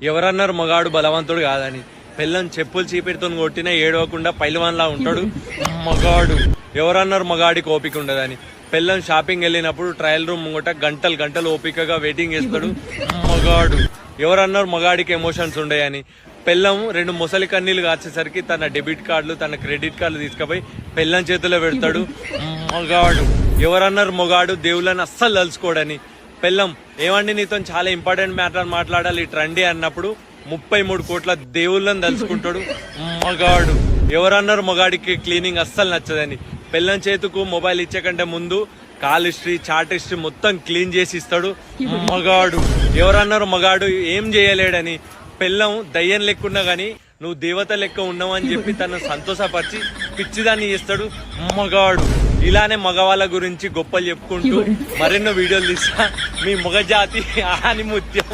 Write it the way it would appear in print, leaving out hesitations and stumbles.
ఎవరన్నారు మగాడు బలవంతుడు కాదని? పెళ్ళం చెప్పులు చీపిరితో కొట్టినా ఏడవకుండా పైలవాన్లా ఉంటాడు మగాడు. ఎవరన్నారు మగాడికి ఓపిక ఉండదని? పెళ్ళం షాపింగ్ వెళ్ళినప్పుడు ట్రయల్ రూమ్ ముంగట గంటలు గంటలు ఓపికగా వెయిటింగ్ చేస్తాడు మగాడు. ఎవరన్నారు మగాడికి ఎమోషన్స్ ఉండయని? పెళ్ళం 2 ముసలి కన్నీళ్లు కాచేసరికి తన డెబిట్ కార్డులు తన క్రెడిట్ కార్డులు తీసుకుపోయి పెళ్ళం చేతిలో పెడతాడు మగాడు. ఎవరన్నారు మగాడు దేవుళ్ళని అస్సలు తలుచుకోడని? పెళ్ళం ఏమండి నీతో చాలా ఇంపార్టెంట్ మ్యాటర్ మాట్లాడాలి ట్రండి అన్నప్పుడు 33 కోట్ల దేవుళ్ళని తలుచుకుంటాడు మగాడు. ఎవరన్నారు మగాడికి క్లీనింగ్ అస్సలు నచ్చదని? పెళ్ళం చేతుకు మొబైల్ ఇచ్చే కంటే ముందు కాల్ హిస్టరీ చాట్ హిస్టరీ మొత్తం క్లీన్ చేసి ఇస్తాడు మగాడు. ఎవరన్నారు మగాడు ఏం చేయలేడని? పెళ్ళం దయ్యం లెక్కున్నా గానీ నువ్వు దేవత లెక్క ఉన్నావు అని చెప్పి తను సంతోషపరిచి పిచ్చిదాన్ని చేస్తాడు మగాడు. ఇలానే మగవాళ్ళ గురించి గొప్పలు చెప్పుకుంటూ మరెన్నో వీడియోలు తీస్తా. మీ మగ జాతి ఆని ముత్యం.